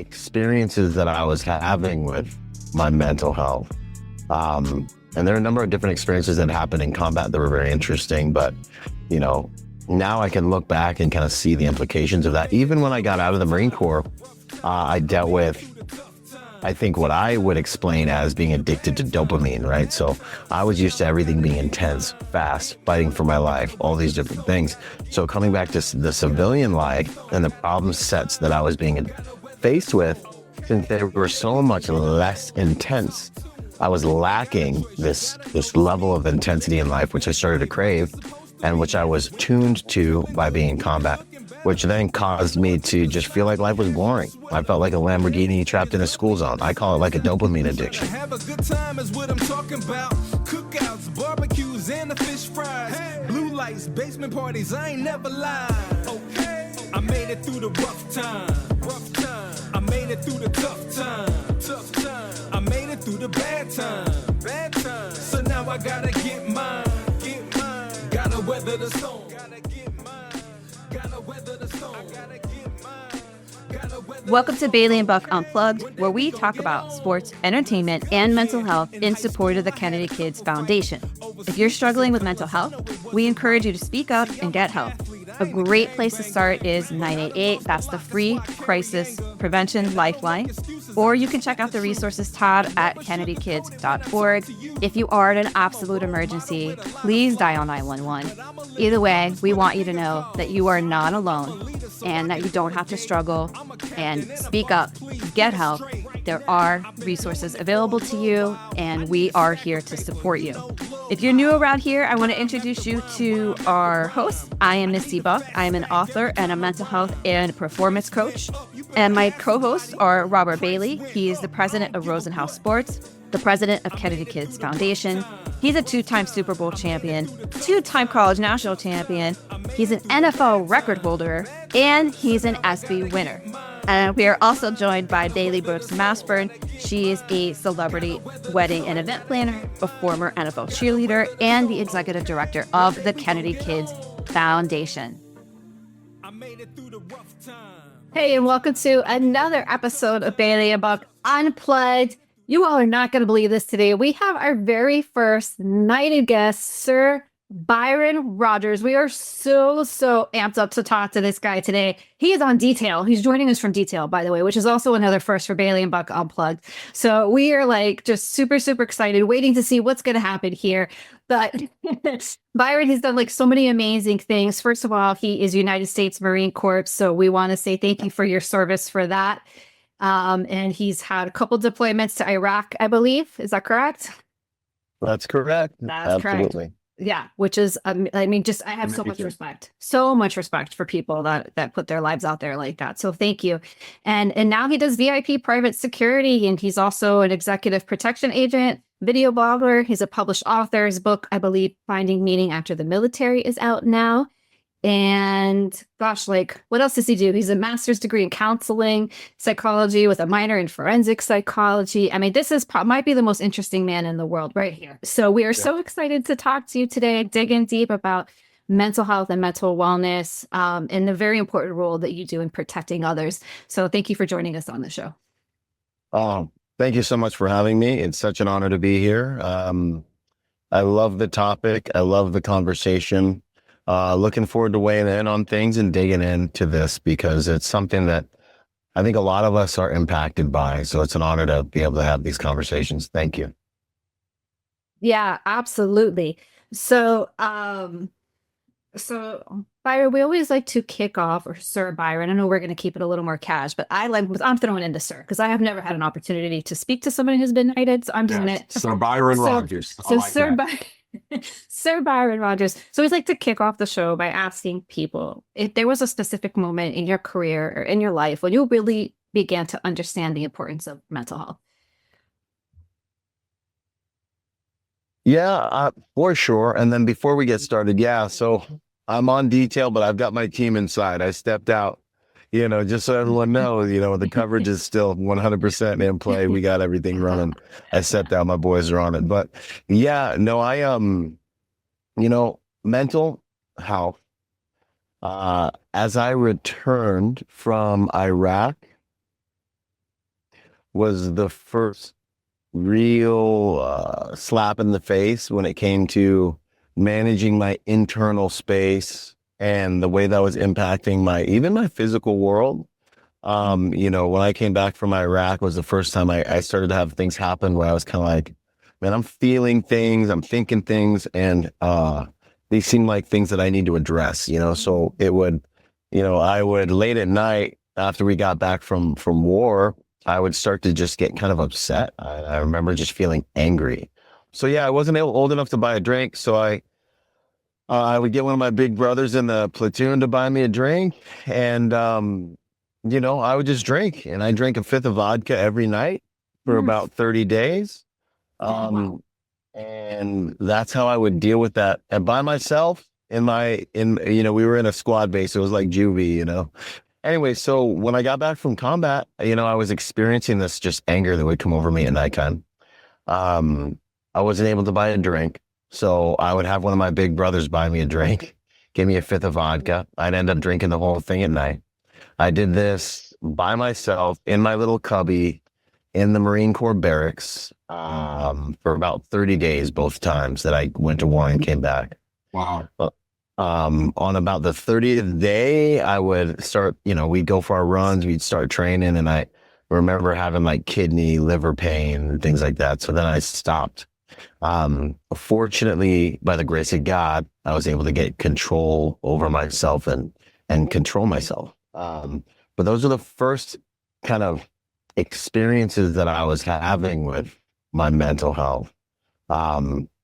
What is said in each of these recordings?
experiences that I was having with my mental health. And there are a number of different experiences that happened in combat that were very interesting, but, now I can look back and kind of see the implications of that. Even when I got out of the Marine Corps, I dealt with, I think, what I would explain as being addicted to dopamine, right? So I was used to everything being intense, fast, fighting for my life, all these different things. So coming back to the civilian life and the problem sets that I was being faced with, since they were so much less intense, I was lacking this level of intensity in life, which I started to crave and which I was tuned to by being in combat, which then caused me to just feel like life was boring. I felt like a Lamborghini trapped in a school zone. I call it like a dopamine addiction. Have a good time is what I'm talking about. Cookouts, barbecues, and the fish fries. Blue lights, basement parties, I ain't never lied. Okay, I made it through the rough time. I made it through the tough time. I made it through the bad time. So now I gotta get mine. Gotta weather the storm. Welcome to Bailey and Buck Unplugged, where we talk about sports, entertainment, and mental health in support of the Kennedy Kids Foundation. If you're struggling with mental health, we encourage you to speak up and get help. A great place to start is 988. That's the free crisis prevention lifeline. Or you can check out the resources tab at kennedykids.org. If you are in an absolute emergency, please dial 911. Either way, we want you to know that you are not alone and that you don't have to struggle, and speak up, get help. There are resources available to you, and we are here to support you. If you're new around here, I want to introduce you to our host. I am Misty Buck. I am an author and a mental health and performance coach. And my co-hosts are Robert Bailey. He is the president of Rosenhaus Sports, the president of Kennedy Kids Foundation. He's a two-time Super Bowl champion, two-time college national champion. He's an NFL record holder, and he's an ESPY winner. And we are also joined by Bailey Brooks Masburn. She is a celebrity wedding and event planner, a former NFL cheerleader, and the executive director of the Kennedy Kids Foundation. Hey, and welcome to another episode of Bailey and Buck Unplugged. You all are not going to believe this today. We have our very first knighted guest, Sir Byron Rodgers. We are so amped up to talk to this guy today. He is on Detail. He's joining us from Detail, by the way, which is also another first for Bailey and Buck Unplugged. So we are just super excited, waiting to see what's going to happen here. But Byron has done so many amazing things. First of all, he is United States Marine Corps. So we want to say thank you for your service for that. And he's had a couple deployments to Iraq, I believe. Is that correct? That's correct. That's Absolutely. correct. Yeah, which is, I have so much respect for people that put their lives out there like that. So thank you. And now he does VIP private security, and he's also an executive protection agent, video blogger. He's a published author. His book, I believe, Finding Meaning After the Military, is out now. And gosh, what else does he do? He's a master's degree in counseling psychology with a minor in forensic psychology. I mean, might be the most interesting man in the world right here. So we are so excited to talk to you today, dig in deep about mental health and mental wellness, and the very important role that you do in protecting others. So thank you for joining us on the show. Thank you so much for having me. It's such an honor to be here. I love the topic. I love the conversation. Looking forward to weighing in on things and digging into this, because it's something that I think a lot of us are impacted by. So it's an honor to be able to have these conversations. Thank you. Yeah, absolutely. So Byron, we always like to kick off, or Sir Byron. I know we're going to keep it a little more cash, but I'm throwing into Sir because I have never had an opportunity to speak to somebody who's been knighted. So I'm doing it. Sir Byron Rodgers. Sir Byron Rodgers. So we'd like to kick off the show by asking people if there was a specific moment in your career or in your life when you really began to understand the importance of mental health. Yeah, for sure. And then before we get started, so I'm on Detail, but I've got my team inside. I stepped out, just so everyone knows, the coverage is still 100% in play. We got everything running. I stepped out. My boys are on it. But mental health, as I returned from Iraq, was the first real slap in the face when it came to managing my internal space and the way that was impacting even my physical world. When I came back from Iraq was the first time I started to have things happen where I was kind of like, man, I'm feeling things, I'm thinking things, and they seem like things that I need to address, so it would, I would late at night after we got back from war, I would start to just get kind of upset. I remember just feeling angry. So yeah, I wasn't old enough to buy a drink. So I would get one of my big brothers in the platoon to buy me a drink. And, I would just drink. And I drank a fifth of vodka every night for about 30 days. And that's how I would deal with that. And by myself we were in a squad base. It was like juvie. Anyway, so when I got back from combat, I was experiencing this just anger that would come over me at nighttime. I wasn't able to buy a drink. So I would have one of my big brothers buy me a drink, give me a fifth of vodka. I'd end up drinking the whole thing at night. I did this by myself in my little cubby in the Marine Corps barracks for about 30 days, both times that I went to war and came back. Wow. On about the 30th day, I would start, we'd go for our runs, we'd start training, and I remember having like kidney, liver pain, and things like that. So then I stopped. Fortunately, by the grace of God, I was able to get control over myself and control myself. But those are the first kind of experiences that I was having with my mental health.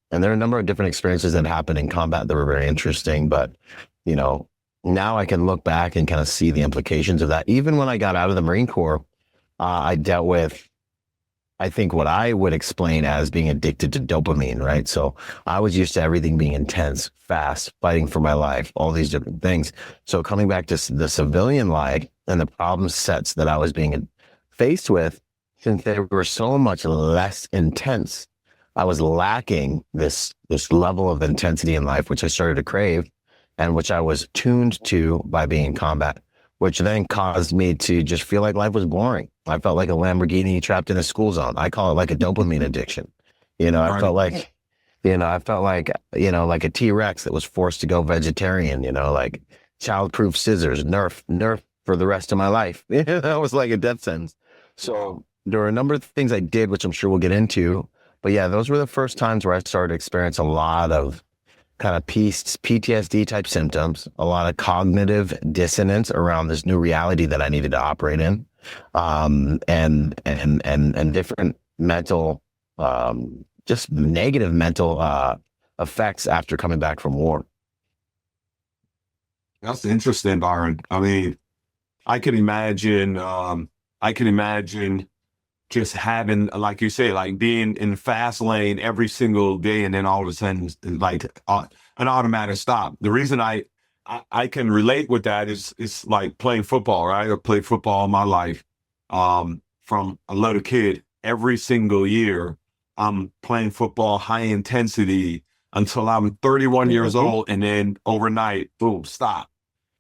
And there are a number of different experiences that happened in combat that were very interesting, but, now I can look back and kind of see the implications of that. Even when I got out of the Marine Corps, I dealt with, I think, what I would explain as being addicted to dopamine, right? So I was used to everything being intense, fast, fighting for my life, all these different things. So coming back to the civilian life and the problem sets that I was being faced with, since they were so much less intense, I was lacking this level of intensity in life, which I started to crave and which I was tuned to by being in combat, which then caused me to just feel like life was boring. I felt like a Lamborghini trapped in a school zone. I call it like a dopamine addiction. I felt like, like a T-Rex that was forced to go vegetarian, like childproof scissors, Nerf for the rest of my life. That was like a death sentence. So there were a number of things I did, which I'm sure we'll get into. But yeah, those were the first times where I started to experience a lot of kind of PTSD type symptoms, a lot of cognitive dissonance around this new reality that I needed to operate in, and different mental, just negative mental effects after coming back from war. That's interesting, Byron. I mean, I can imagine just having, like you say, like being in the fast lane every single day, and then all of a sudden, like an automatic stop. The reason I can relate with that is like playing football, right? I played football all my life. From a little kid, every single year, I'm playing football high intensity until I'm 31 years old, and then overnight, boom, stop.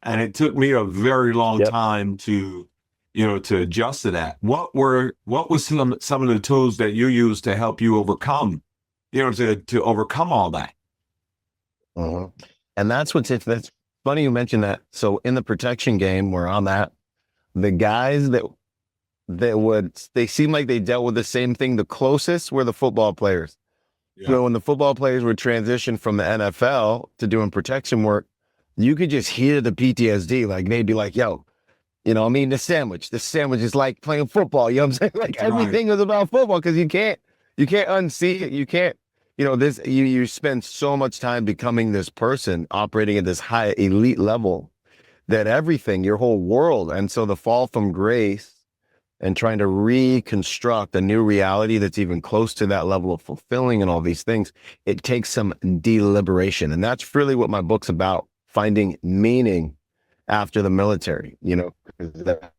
And it took me a very long time to adjust to that. What was some of the tools that you used to help you overcome, to overcome all that? And that's funny you mentioned that. So in the protection game where I'm at, the guys they seem like they dealt with the same thing the closest were the football players. Yeah. So when the football players would transition from the NFL to doing protection work, you could just hear the PTSD. Like they'd be like, yo, the sandwich is like playing football. You know what I'm saying? Like everything is about football because you can't unsee it. You can't, you spend so much time becoming this person operating at this high elite level that everything, your whole world. And so the fall from grace and trying to reconstruct a new reality that's even close to that level of fulfilling and all these things, it takes some deliberation. And that's really what my book's about, finding meaning after the military,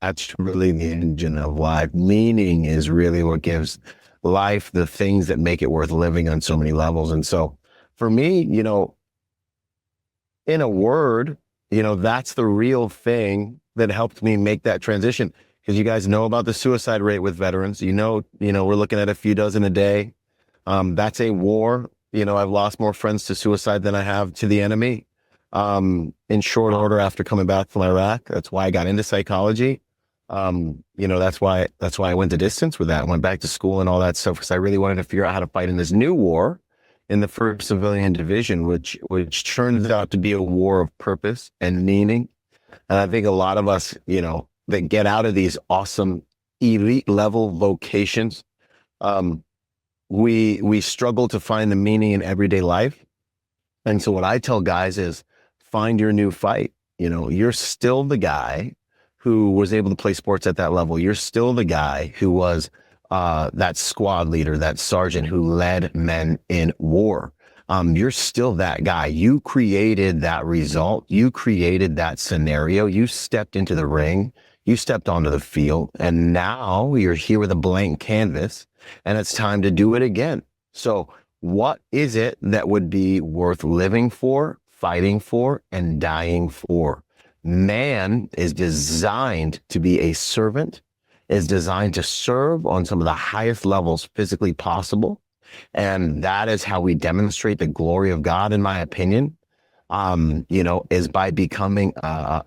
that's really the engine of life. Meaning is really what gives life the things that make it worth living on so many levels. And so for me, in a word, that's the real thing that helped me make that transition. because you guys know about the suicide rate with veterans. We're looking at a few dozen a day. That's a war. I've lost more friends to suicide than I have to the enemy. In short order after coming back from Iraq. That's why I got into psychology. That's why I went the distance with that. I went back to school and all that stuff because I really wanted to figure out how to fight in this new war in the 1st Civilian Division, which turns out to be a war of purpose and meaning. And I think a lot of us, that get out of these awesome elite level vocations, we struggle to find the meaning in everyday life. And so what I tell guys is find your new fight. You're still the guy who was able to play sports at that level. You're still the guy who was that squad leader, that sergeant who led men in war. You're still that guy. You created that result. You created that scenario. You stepped into the ring. You stepped onto the field. And now you're here with a blank canvas and it's time to do it again. So what is it that would be worth living for, fighting for, and dying for? Man is designed to be a servant, is designed to serve on some of the highest levels physically possible. And that is how we demonstrate the glory of God, in my opinion, is by becoming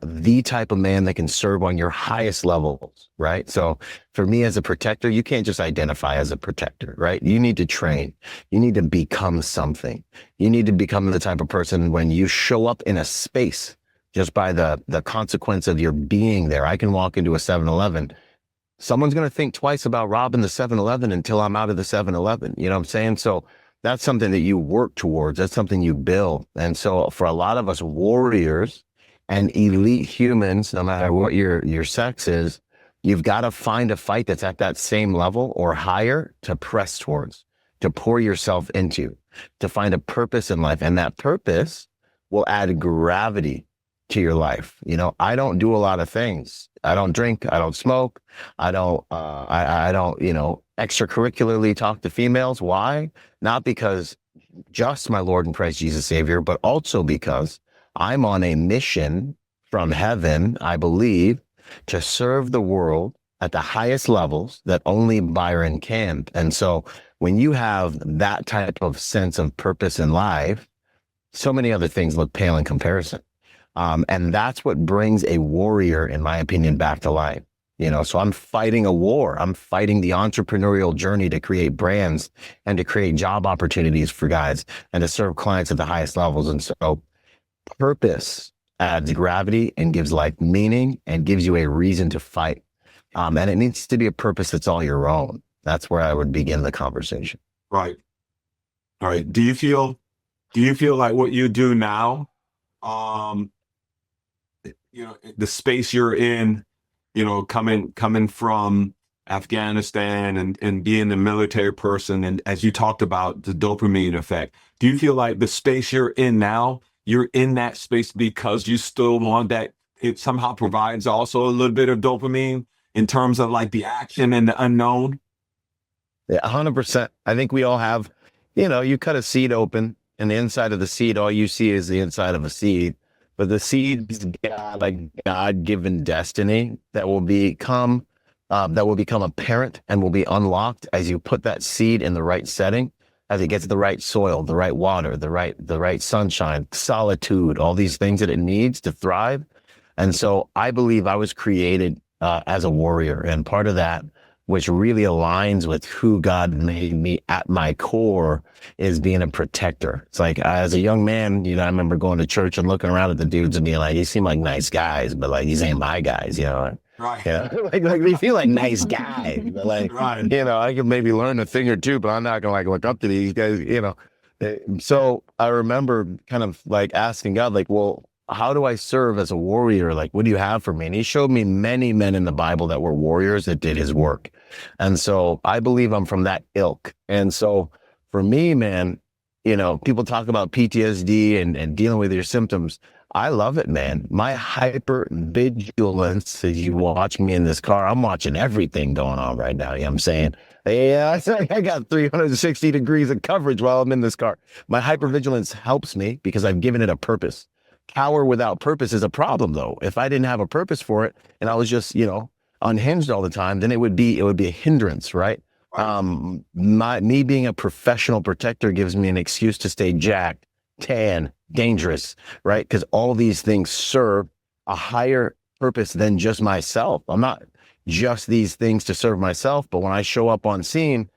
the type of man that can serve on your highest levels, right? So for me as a protector, you can't just identify as a protector, right? You need to train. You need to become something. You need to become the type of person when you show up in a space just by the consequence of your being there. I can walk into a 7-Eleven. Someone's going to think twice about robbing the 7-Eleven until I'm out of the 7-Eleven. You know what I'm saying? So that's something that you work towards. That's something you build. And so for a lot of us warriors and elite humans, no matter what your sex is, you've got to find a fight that's at that same level or higher to press towards, to pour yourself into, to find a purpose in life. And that purpose will add gravity to your life. I don't do a lot of things. I don't drink. I don't smoke. I don't extracurricularly talk to females. Why? Not because just my Lord and Christ Jesus Savior, but also because I'm on a mission from heaven, I believe, to serve the world at the highest levels that only Byron can. And so when you have that type of sense of purpose in life, so many other things look pale in comparison. And that's what brings a warrior, in my opinion, back to life. So I'm fighting a war. I'm fighting the entrepreneurial journey to create brands and to create job opportunities for guys and to serve clients at the highest levels. And so purpose adds gravity and gives life meaning and gives you a reason to fight. And it needs to be a purpose that's all your own. That's where I would begin the conversation. Right. All right. Do you feel like what you do now, the space you're in, coming from Afghanistan and being a military person, and as you talked about the dopamine effect, do you feel like the space you're in now, you're in that space because you still want that? It somehow provides also a little bit of dopamine in terms of like the action and the unknown? Yeah, 100%. I think we all have, you cut a seed open and the inside of the seed, all you see is the inside of a seed. But the seed's got a God-given destiny that will become apparent and will be unlocked as you put that seed in the right setting, as it gets the right soil, the right water, the right sunshine, solitude, all these things that it needs to thrive. And so I believe I was created as a warrior, and part of that, which really aligns with who God made me at my core, is being a protector. It's like, as a young man, I remember going to church and looking around at the dudes and being like, you seem like nice guys, but like, these ain't my guys, Right. like they feel like nice guys, but like, Right. I could maybe learn a thing or two, but I'm not gonna look up to these guys, So I remember kind of like asking God, like, well, how do I serve as a warrior? Like, what do you have for me? And he showed me many men in the Bible that were warriors that did his work. And so I believe I'm from that ilk. And so for me, man, people talk about PTSD and dealing with your symptoms. I love it, man. My hyper vigilance, as you watch me in this car, I'm watching everything going on right now. You know what I'm saying? Yeah, I got 360 degrees of coverage while I'm in this car. My hypervigilance helps me because I've given it a purpose. Power without purpose is a problem, though. If I didn't have a purpose for it and I was just, unhinged all the time, then it would be a hindrance, right? Me being a professional protector gives me an excuse to stay jacked, tan, dangerous, right? Because all these things serve a higher purpose than just myself. I'm not just these things to serve myself, but when I show up on scene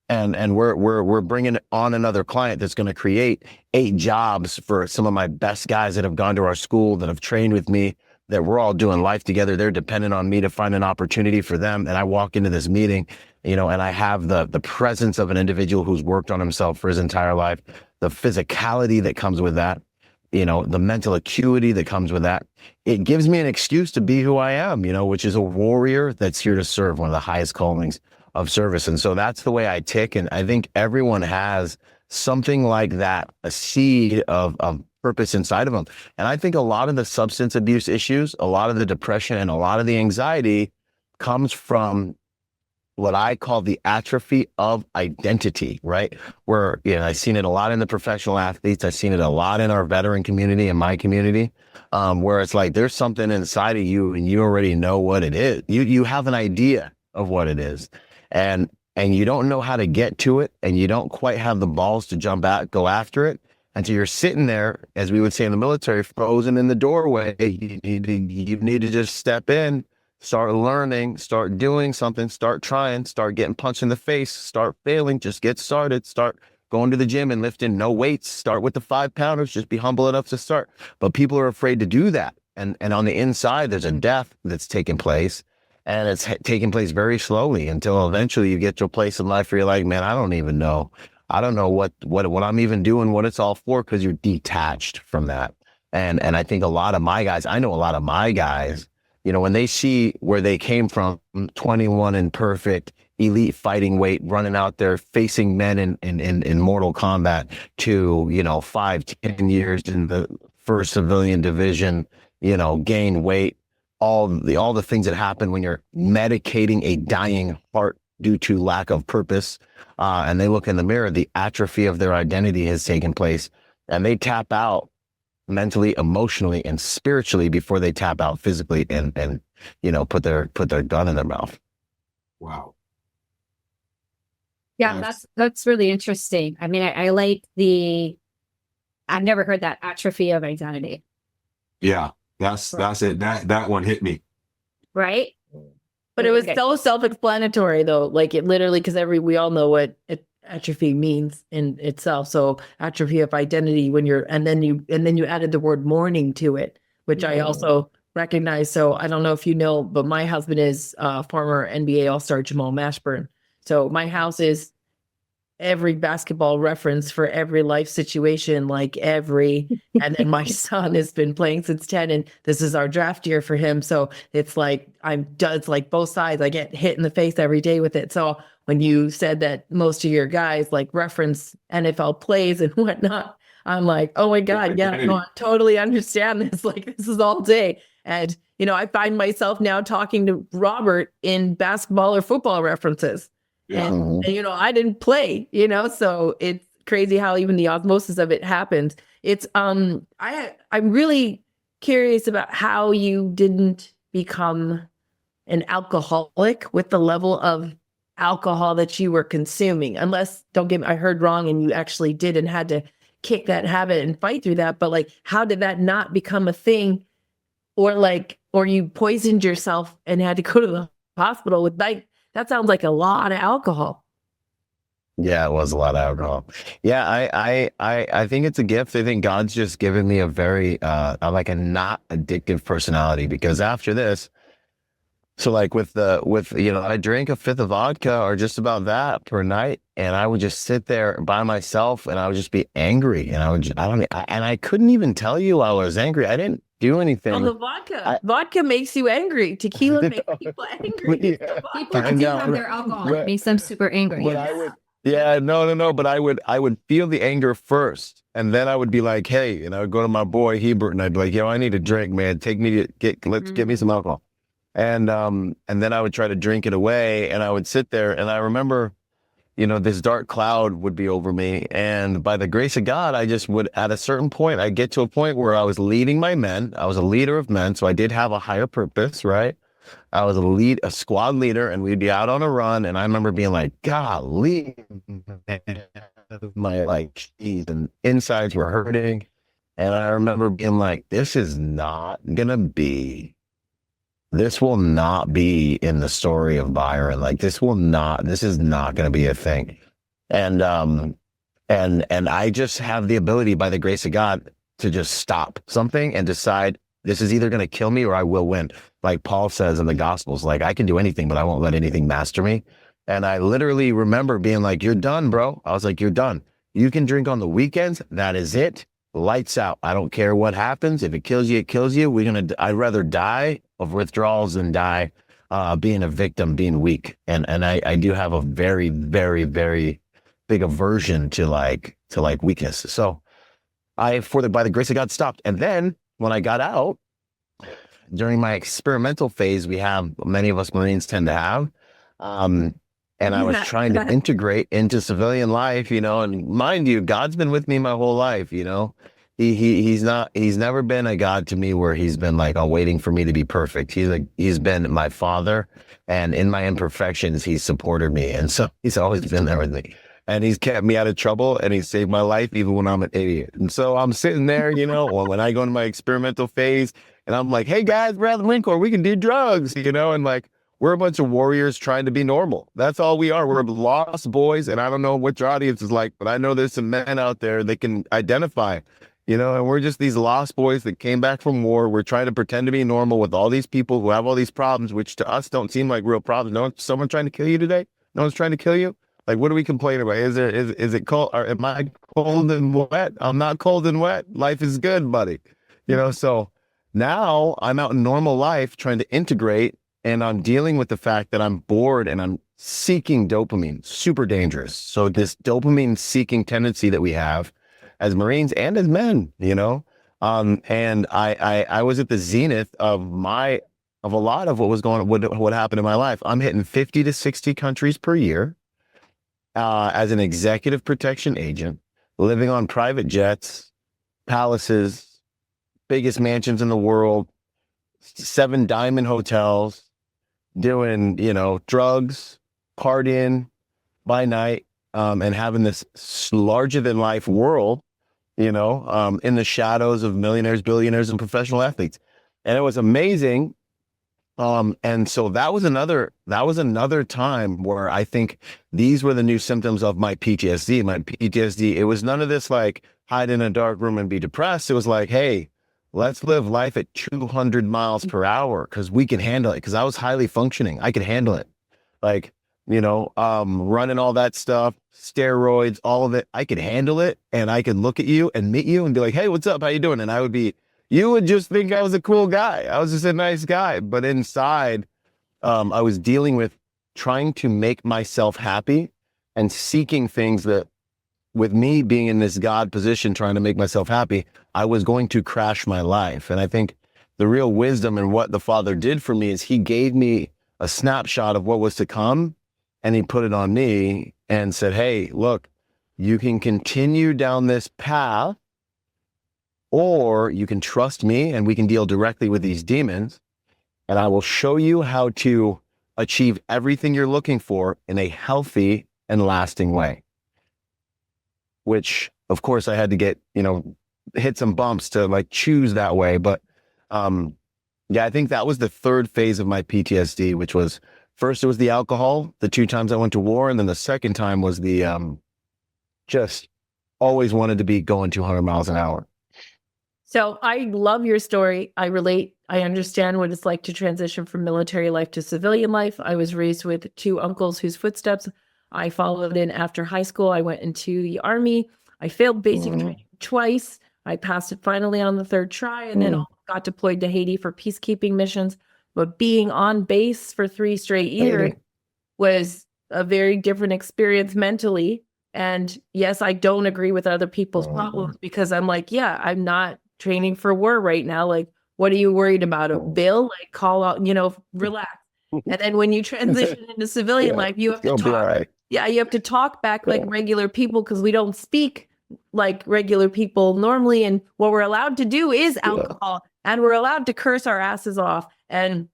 and we're bringing on another client that's going to create 8 jobs for some of my best guys that have gone to our school, that have trained with me, that we're all doing life together. They're dependent on me to find an opportunity for them. And I walk into this meeting, and I have the presence of an individual who's worked on himself for his entire life, the physicality that comes with that, the mental acuity that comes with that. It gives me an excuse to be who I am, which is a warrior that's here to serve, one of the highest callings of service. And so that's the way I tick. And I think everyone has something like that, a seed of purpose inside of them. And I think a lot of the substance abuse issues, a lot of the depression, and a lot of the anxiety comes from what I call the atrophy of identity, right? Where, I've seen it a lot in the professional athletes. I've seen it a lot in our veteran community, in my community, where it's like there's something inside of you and you already know what it is. You have an idea of what it is, and you don't know how to get to it, and you don't quite have the balls to jump out, go after it. And so you're sitting there, as we would say in the military, frozen in the doorway. You need to just step in, start learning, start doing something, start trying, start getting punched in the face, start failing, just get started, start going to the gym and lifting no weights, start with the 5-pounders, just be humble enough to start. But people are afraid to do that. And on the inside, there's a death that's taking place, and it's taking place very slowly until eventually you get to a place in life where you're like, man, I don't know what I'm even doing, what it's all for, because you're detached from that. And I think a lot of my guys, when they see where they came from, 21 and perfect, elite fighting weight, running out there, facing men in mortal combat, to, 5-10 years in the first civilian division, gain weight, all the things that happen when you're medicating a dying heart due to lack of purpose, and they look in the mirror, the atrophy of their identity has taken place, and they tap out mentally, emotionally, and spiritually before they tap out physically and put their gun in their mouth. Wow. Yeah, that's really interesting. I mean, I like I've never heard that atrophy of identity. Yeah, that's it. That one hit me. Right? But it was so self-explanatory, though. Like, it literally, because we all know what atrophy means in itself. So atrophy of identity, and then you added the word mourning to it, which I also recognize. So I don't know if you know, but my husband is former NBA All-Star Jamal Mashburn. So my house is every basketball reference for every life situation, and then my son has been playing since 10, and this is our draft year for him. So it's like, it's like both sides. I get hit in the face every day with it. So when you said that most of your guys reference NFL plays and whatnot, I'm like, oh my God, yeah, no, I totally understand this. This is all day. And, I find myself now talking to Robert in basketball or football references. Yeah. And I didn't play, so it's crazy how even the osmosis of it happens. It's, I'm really curious about how you didn't become an alcoholic with the level of alcohol that you were consuming, unless, don't get me, I heard wrong and you actually did and had to kick that habit and fight through that. But how did that not become a thing? Or you poisoned yourself and had to go to the hospital with that sounds like a lot of alcohol. Yeah, it was a lot of alcohol. Yeah, I think it's a gift. I think God's just given me a very a not addictive personality, because after this, so I drink a 5th of vodka or just about that per night, and I would just sit there by myself and I would just be angry, and I couldn't even tell you I was angry. I didn't do anything. Oh, the vodka makes you angry. Tequila makes people angry. Yeah. People do have their alcohol. It makes them super angry. But I would feel the anger first, and then I would be like, hey, and I would go to my boy Hebert and I'd be like, I need a drink, man. Take me to get me some alcohol. And then I would try to drink it away, and I would sit there, and I remember, this dark cloud would be over me. And by the grace of God, I just would, at a certain point, I'd get to a point where I was leading my men. I was a leader of men. So I did have a higher purpose, right? I was a squad leader, and we'd be out on a run. And I remember being like, golly, man, my like cheese and insides were hurting. And I remember being like, this will not be in the story of Byron. Like this is not going to be a thing. And I just have the ability by the grace of God to just stop something and decide this is either going to kill me or I will win. Like Paul says in the Gospels, like I can do anything, but I won't let anything master me. And I literally remember being like, you're done, bro. I was like, you're done. You can drink on the weekends. That is it. Lights out. I don't care what happens. If it kills you, it kills you. I'd rather die of withdrawals than die being a victim, being weak. And I do have a very, very, very big aversion to weakness. So by the grace of God, stopped. And then when I got out, during my experimental phase, many of us Marines tend to have, and I was trying to integrate into civilian life, and mind you, God's been with me my whole life, he's never been a God to me where he's been like, waiting for me to be perfect. He's been my father, and in my imperfections, he's supported me. And so he's always been there with me. And he's kept me out of trouble, and he saved my life even when I'm an idiot. And so I'm sitting there, when I go into my experimental phase, and I'm like, hey guys, we're at the Link Corps, we can do drugs, and like, we're a bunch of warriors trying to be normal. That's all we are. We're lost boys, and I don't know what your audience is like, but I know there's some men out there that can identify, and we're just these lost boys that came back from war. We're trying to pretend to be normal with all these people who have all these problems, which to us don't seem like real problems. No one's someone trying to kill you today? No one's trying to kill you? Like, what are we complaining about? Is it cold? Or am I cold and wet? I'm not cold and wet. Life is good, buddy. So now I'm out in normal life trying to integrate, and I'm dealing with the fact that I'm bored and I'm seeking dopamine, super dangerous. So this dopamine-seeking tendency that we have as Marines and as men, and I was at the zenith of a lot of what happened in my life. I'm hitting 50 to 60 countries per year. As an executive protection agent, living on private jets, palaces, biggest mansions in the world, 7 diamond hotels, doing, drugs, partying by night, and having this larger than life world, in the shadows of millionaires, billionaires, and professional athletes. And it was amazing. And so that was another time where I think these were the new symptoms of my PTSD. My PTSD, it was none of this like hide in a dark room and be depressed. It was like, hey, let's live life at 200 miles per hour because we can handle it. Because I was highly functioning. I could handle it. Like, running all that stuff, steroids, all of it. I could handle it. And I could look at you and meet you and be like, hey, what's up? How you doing? And you would just think I was a cool guy. I was just a nice guy. But inside, I was dealing with trying to make myself happy and seeking things that, with me being in this God position, trying to make myself happy, I was going to crash my life. And I think the real wisdom in what the Father did for me is he gave me a snapshot of what was to come, and he put it on me and said, hey, look, you can continue down this path, or you can trust me and we can deal directly with these demons, and I will show you how to achieve everything you're looking for in a healthy and lasting way. Which, of course, I had to get, hit some bumps to like choose that way. But I think that was the third phase of my PTSD, which was first it was the alcohol, the 2 times I went to war. And then the second time was the just always wanted to be going 200 miles an hour. So I love your story. I relate. I understand what it's like to transition from military life to civilian life. I was raised with 2 uncles whose footsteps I followed in after high school. I went into the Army. I failed basic training twice. I passed it finally on the 3rd try, and then got deployed to Haiti for peacekeeping missions. But being on base for 3 straight years was a very different experience mentally. And yes, I don't agree with other people's problems because I'm like, yeah, I'm not training for war right now. Like, what are you worried about? A bill? Like, call out, relax. And then when you transition into civilian life, you have to talk. Right. Yeah, you have to talk back like regular people because we don't speak like regular people normally. And what we're allowed to do is alcohol, and we're allowed to curse our asses off. And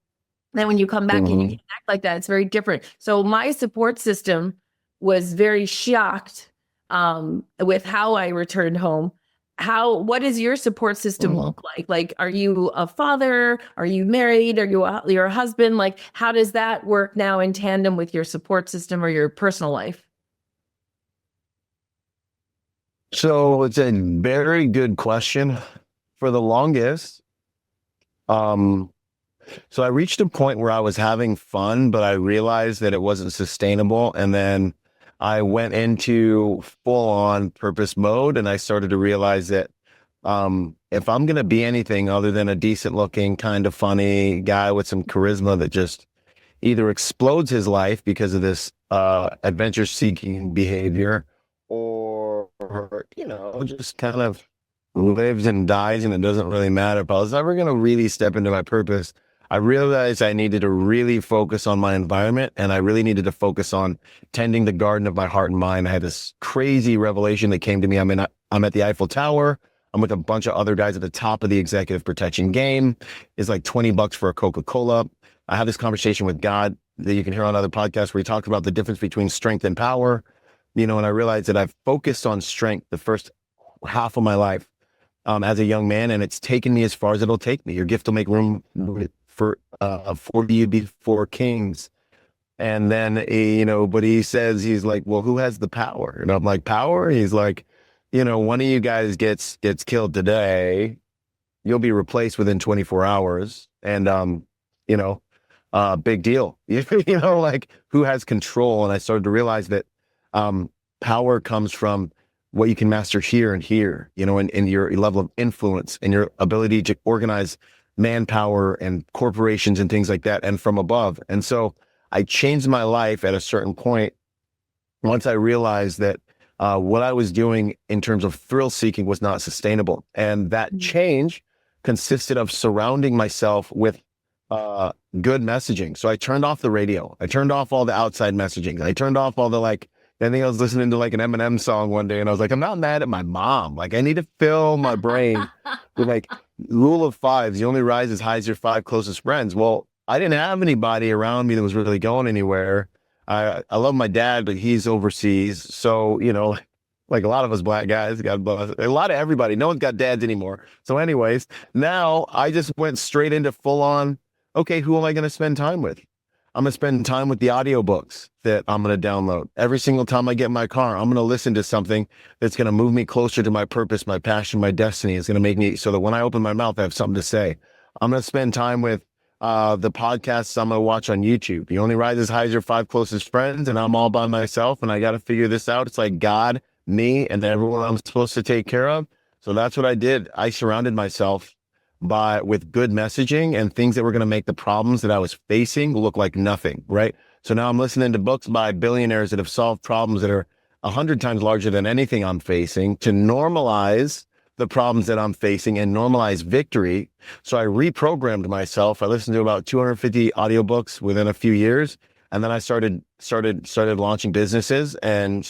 Then when you come back and you Mhm. connect like that, it's very different. So my support system was very shocked with how I returned home. What does your support system Mhm. look like? Like, are you a father? Are you married? Are you your husband? Like, how does that work now in tandem with your support system or your personal life? So it's a very good question. For the longest, um, so I reached a point where I was having fun, but I realized that it wasn't sustainable. And then I went into full on purpose mode, and I started to realize that if I'm going to be anything other than a decent looking, kind of funny guy with some charisma that just either explodes his life because of this adventure seeking behavior, or, just kind of lives and dies and it doesn't really matter. If I was ever going to really step into my purpose, I realized I needed to really focus on my environment, and I really needed to focus on tending the garden of my heart and mind. I had this crazy revelation that came to me. I'm at the Eiffel Tower. I'm with a bunch of other guys at the top of the executive protection game. It's like $20 for a Coca-Cola. I have this conversation with God that you can hear on other podcasts where he talks about the difference between strength and power, and I realized that I've focused on strength the first half of my life as a young man, and it's taken me as far as it'll take me. Your gift will make room for you before kings. And then, but he says, he's like, well, who has the power? And I'm like, power? He's like, one of you guys gets killed today, you'll be replaced within 24 hours. And, big deal. Like, who has control? And I started to realize that power comes from what you can master here and here, and your level of influence and your ability to organize manpower and corporations and things like that, and from above. And so I changed my life at a certain point once I realized that what I was doing in terms of thrill seeking was not sustainable. And that change consisted of surrounding myself with good messaging. So I turned off the radio. I turned off all the outside messaging. I turned off all the I think I was listening to like an Eminem song one day, and I was like, I'm not mad at my mom. Like, I need to fill my brain with like rule of fives. You only rise as high as your five closest friends. Well, I didn't have anybody around me that was really going anywhere. I love my dad, but he's overseas. So, like a lot of us black guys, God bless, a lot of everybody, no one's got dads anymore. So anyways, now I just went straight into full on, okay, who am I going to spend time with? I'm going to spend time with the audiobooks that I'm going to download. Every single time I get in my car, I'm going to listen to something that's going to move me closer to my purpose, my passion, my destiny. It's going to make me so that when I open my mouth, I have something to say. I'm going to spend time with the podcasts I'm going to watch on YouTube. You only rise as high as your five closest friends, and I'm all by myself, and I got to figure this out. It's like God, me, and everyone I'm supposed to take care of. So that's what I did. I surrounded myself with good messaging and things that were going to make the problems that I was facing look like nothing, right? So now I'm listening to books by billionaires that have solved problems that are 100 times larger than anything I'm facing to normalize the problems that I'm facing and normalize victory. So I reprogrammed myself. I listened to about 250 audiobooks within a few years. And then I started launching businesses, and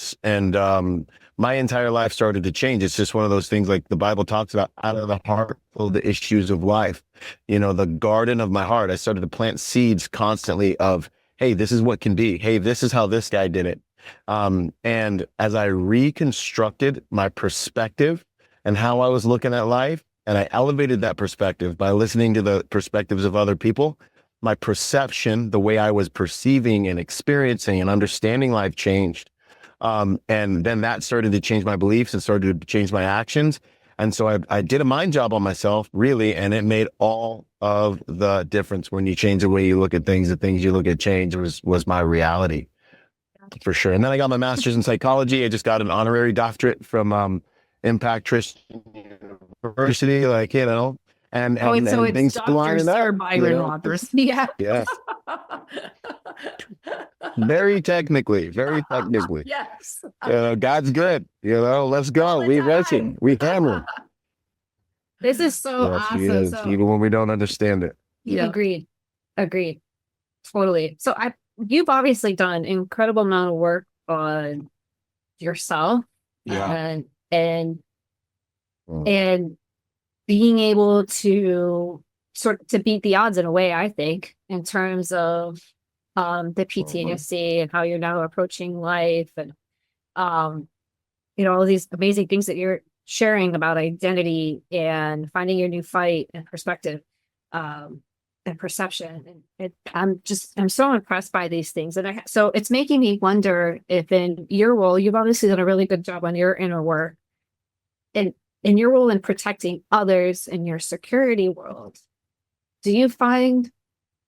my entire life started to change. It's just one of those things, like the Bible talks about, out of the heart flow the issues of life. The garden of my heart. I started to plant seeds constantly of, hey, this is what can be. Hey, this is how this guy did it. And as I reconstructed my perspective and how I was looking at life, and I elevated that perspective by listening to the perspectives of other people, my perception, the way I was perceiving and experiencing and understanding life changed. And then that started to change my beliefs and started to change my actions. And so I did a mind job on myself, really, and it made all of the difference. When you change the way you look at things, the things you look at change was my reality, for sure. And then I got my master's in psychology. I just got an honorary doctorate from Impact Christian University, and So it's things Dr. lining Sir up, Byron Rodgers. Yeah. Yeah. Very technically. Yes. God's good. Let's go. All the We time. wrestling. We hammer. This is so Yes, he awesome. is, So even when we don't understand it. Yeah. agreed. Totally. So you've obviously done an incredible amount of work on yourself Yeah. and Mm. and being able to sort of to beat the odds in a way, I think, in terms of the PTSD and how you're now approaching life and all these amazing things that you're sharing about identity and finding your new fight and perspective and perception. And I'm so impressed by these things. And so it's making me wonder if in your role, you've obviously done a really good job on your inner work, and in your role in protecting others in your security world, do you find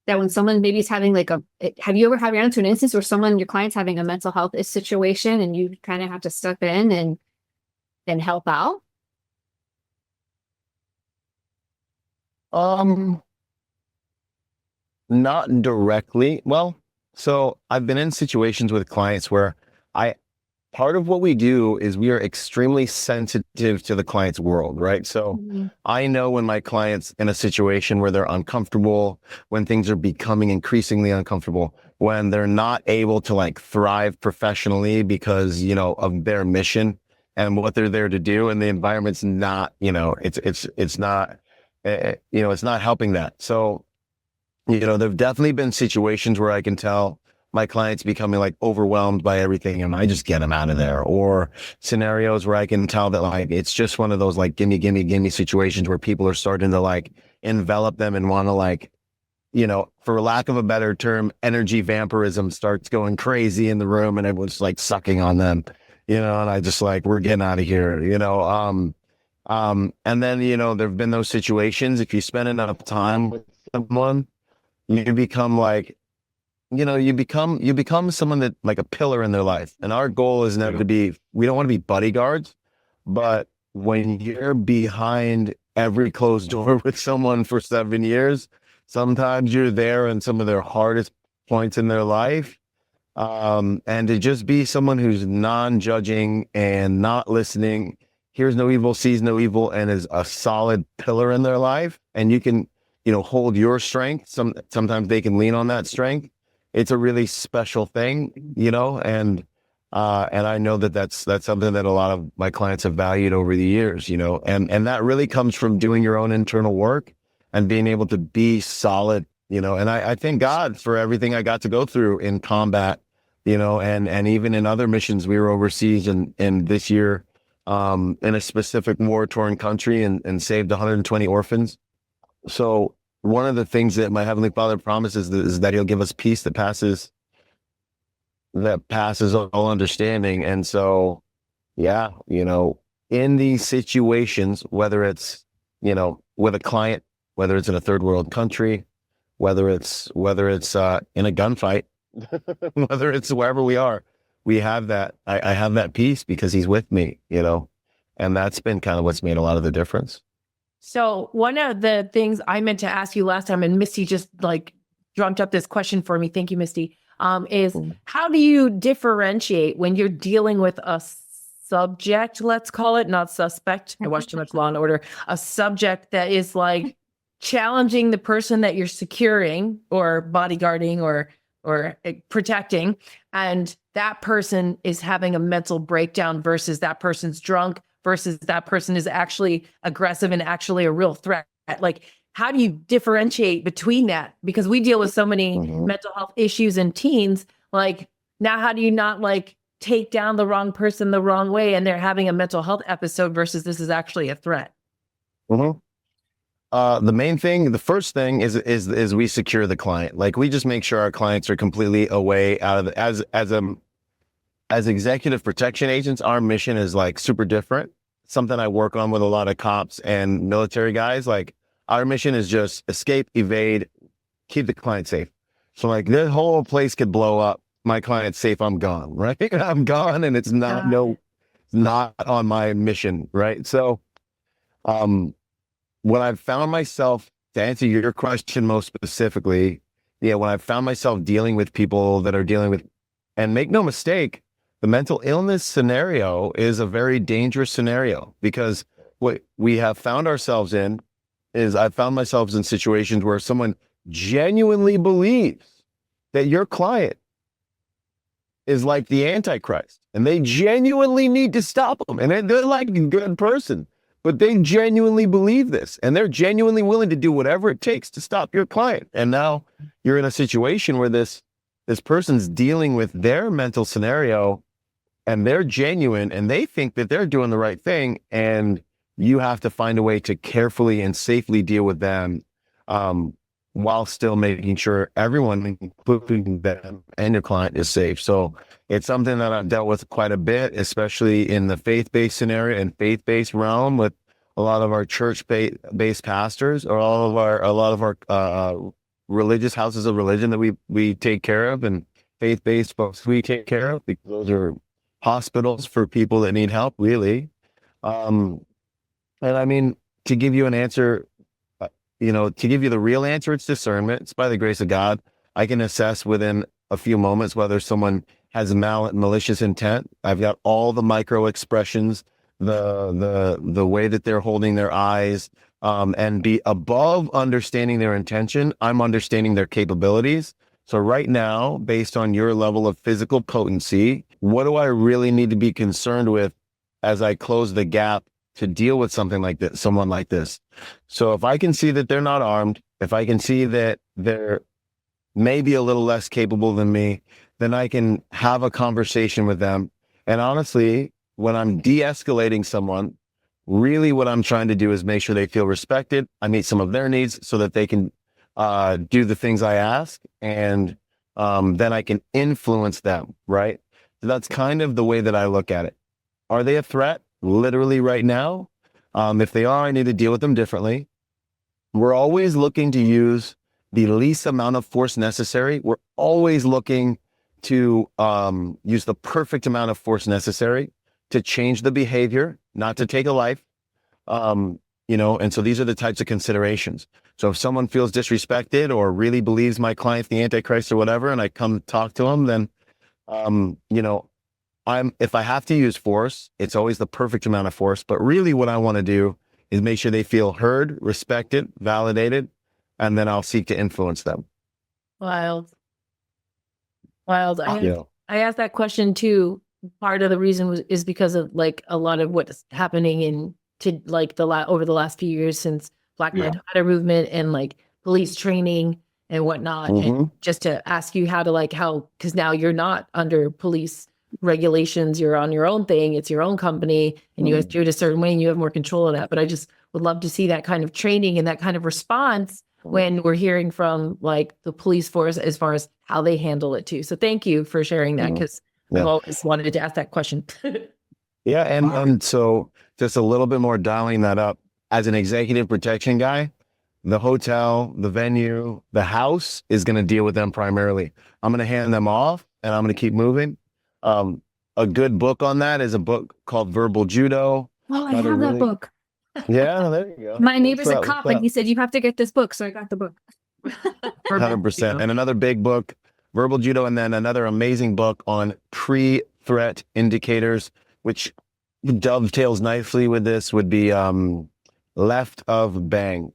that when someone maybe is having have you ever run into an instance where your client's having a mental health situation and you kind of have to step in and help out? Not directly. Well, so I've been in situations with clients where part of what we do is we are extremely sensitive to the client's world, right? So I know when my client's in a situation where they're uncomfortable, when things are becoming increasingly uncomfortable, when they're not able to thrive professionally because, of their mission and what they're there to do, and the environment's not, it's not, it's not helping that. So, there've definitely been situations where I can tell my clients becoming overwhelmed by everything and I just get them out of there, or scenarios where I can tell that it's just one of those gimme situations where people are starting to envelop them and want to for lack of a better term, energy vampirism starts going crazy in the room and everyone's sucking on them, and I just we're getting out of here, and then, there've been those situations, if you spend enough time with someone, you become you become someone that a pillar in their life. And our goal is never we don't want to be bodyguards, but when you're behind every closed door with someone for 7 years, sometimes you're there in some of their hardest points in their life. And to just be someone who's non-judging and not listening, hears no evil, sees no evil, and is a solid pillar in their life. And you can, hold your strength. Sometimes they can lean on that strength. It's a really special thing, and I know that's something that a lot of my clients have valued over the years, and that really comes from doing your own internal work and being able to be solid, and I thank God for everything I got to go through in combat, and even in other missions. We were overseas in this year, in a specific war-torn country and saved 120 orphans. So one of the things that my Heavenly Father promises is that He'll give us peace that passes all understanding. And so, yeah, in these situations, whether it's, with a client, whether it's in a third world country, whether it's in a gunfight, whether it's wherever we are, we have that, I have that peace because He's with me, and that's been kind of what's made a lot of the difference. So one of the things I meant to ask you last time, and Misty just dreamt up this question for me. Thank you, Misty. Is how do you differentiate when you're dealing with a subject, let's call it, not suspect. I watched too much Law and Order. A subject that is challenging the person that you're securing or bodyguarding or protecting, and that person is having a mental breakdown versus that person's drunk versus that person is actually aggressive and actually a real threat. How do you differentiate between that? Because we deal with so many mental health issues in teens. Now, how do you not take down the wrong person the wrong way and they're having a mental health episode versus this is actually a threat? The first thing is we secure the client. We just make sure our clients are completely away out of as executive protection agents. Our mission is super different. Something I work on with a lot of cops and military guys. Our mission is just escape, evade, keep the client safe. So the whole place could blow up. My client's safe. I'm gone, right? I'm gone, and it's not on my mission, right? So, when I've found myself, to answer your question most specifically, when I've found myself dealing with people that are dealing with, and make no mistake, the mental illness scenario is a very dangerous scenario, because what we have found ourselves in is I've found myself in situations where someone genuinely believes that your client is like the Antichrist and they genuinely need to stop them. And they're a good person, but they genuinely believe this, and they're genuinely willing to do whatever it takes to stop your client. And now you're in a situation where this person's dealing with their mental scenario, and they're genuine, and they think that they're doing the right thing, and you have to find a way to carefully and safely deal with them, while still making sure everyone, including them and your client, is safe. So it's something that I've dealt with quite a bit, especially in the faith-based scenario and faith-based realm with a lot of our church-based pastors, or a lot of our religious houses of religion that we take care of, and faith-based folks we take care of, because those are hospitals for people that need help, really. And I mean, to give you an answer, to give you the real answer, it's discernment. It's by the grace of God. I can assess within a few moments whether someone has malicious intent. I've got all the micro expressions, the way that they're holding their eyes, and be above understanding their intention, I'm understanding their capabilities. So right now, based on your level of physical potency, what do I really need to be concerned with as I close the gap to deal with someone like this? So if I can see that they're not armed, if I can see that they're maybe a little less capable than me, then I can have a conversation with them. And honestly, when I'm de-escalating someone, really what I'm trying to do is make sure they feel respected. I meet some of their needs so that they can do the things I ask, and then I can influence them, right? So that's kind of the way that I look at it. Are they a threat? Literally right now? If they are, I need to deal with them differently. We're always looking to use the least amount of force necessary. We're always looking to use the perfect amount of force necessary to change the behavior, not to take a life. And so these are the types of considerations. So if someone feels disrespected or really believes my client's the Antichrist or whatever, and I come talk to them, then, if I have to use force, it's always the perfect amount of force. But really what I want to do is make sure they feel heard, respected, validated, and then I'll seek to influence them. Wild. I asked that question too. Part of the reason is because of like a lot of what's happening over the last few years since Black Lives Matter movement and like police training and whatnot. Mm-hmm. And just to ask you because now you're not under police regulations, you're on your own thing, it's your own company, and you have to do it a certain way and you have more control of that. But I just would love to see that kind of training and that kind of response when we're hearing from like the police force as far as how they handle it too. So thank you for sharing that, because I've always wanted to ask that question. Yeah. And so just a little bit more dialing that up, as an executive protection guy, the hotel, the venue, the house is going to deal with them primarily. I'm going to hand them off and I'm going to keep moving. A good book on that is a book called Verbal Judo. Oh, I have that book. Yeah, there you go. My neighbor's a cop, and he said, you have to get this book. So I got the book. 100%. And another big book, Verbal Judo, and then another amazing book on pre-threat indicators, which dovetails nicely with this, would be Left of Bang.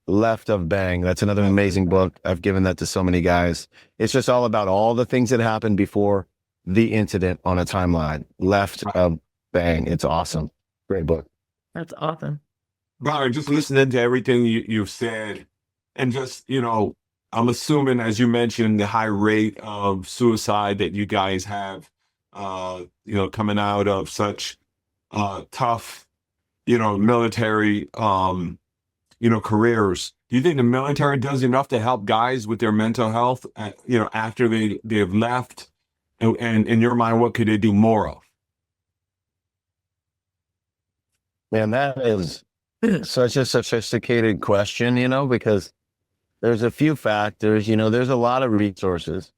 Left of Bang. That's another amazing book. I've given that to so many guys. It's just all about all the things that happened before the incident on a timeline. Left of Bang. It's awesome. Great book. That's awesome. Byron, just listening to everything you've said, and just, I'm assuming, as you mentioned, the high rate of suicide that you guys have, coming out of such tough, military, careers. Do you think the military does enough to help guys with their mental health, after they've left? And in your mind, what could they do more of? Man, that is such a sophisticated question, because there's a few factors, there's a lot of resources,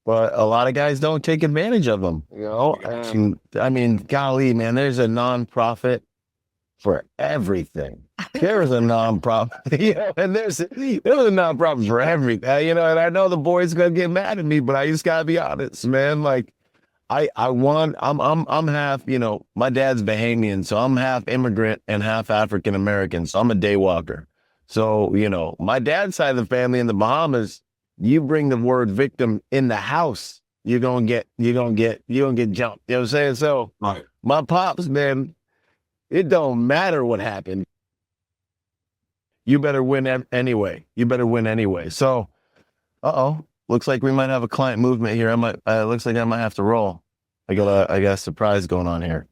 but a lot of guys don't take advantage of them, and I mean, golly, man, there's a nonprofit for everything. There's a nonprofit, and there's a nonprofit for everything, and I know the boys gonna get mad at me, but I just gotta be honest, man. Like, I'm half, my dad's Bahamian, so I'm half immigrant and half African American. So I'm a day walker. So, my dad's side of the family in the Bahamas, you bring the word victim in the house, you're gonna get jumped. You know what I'm saying? So right. My pops, man, It don't matter what happened. You better win anyway. You better win anyway. So, looks like we might have a client movement here. Looks like I might have to roll. I got a surprise going on here.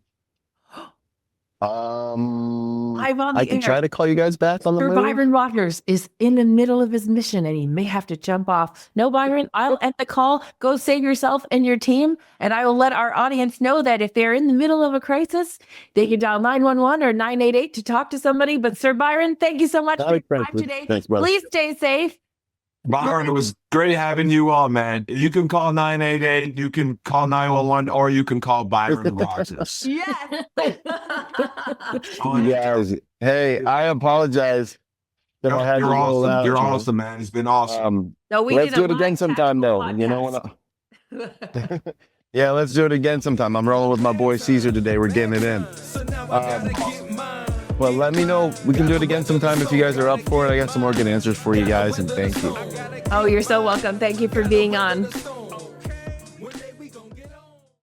I'm on the I can air. try to call you guys back on the Sir move. Byron Rodgers is in the middle of his mission and he may have to jump off. No, Byron, I'll end the call. Go save yourself and your team. And I will let our audience know that if they're in the middle of a crisis, they can dial 911 or 988 to talk to somebody. But Sir Byron, thank you so much for your time today. Thanks, brother. Please stay safe. Byron, it was great having you on, man. You can call 988, you can call 911, or you can call Byron Rodgers. Yes. You guys, hey, I apologize that I had to You're roll awesome. out. You're you know. awesome, man. It's been awesome. No, we Let's did do a it again live sometime, though. tactical You know podcast. what? Yeah, let's do it again sometime. I'm rolling with my boy Caesar today. We're getting it in. So now I gotta get mine. Well, let me know. We can do it again sometime if you guys are up for it. I got some more good answers for you guys, and thank you. Oh, you're so welcome. Thank you for being on.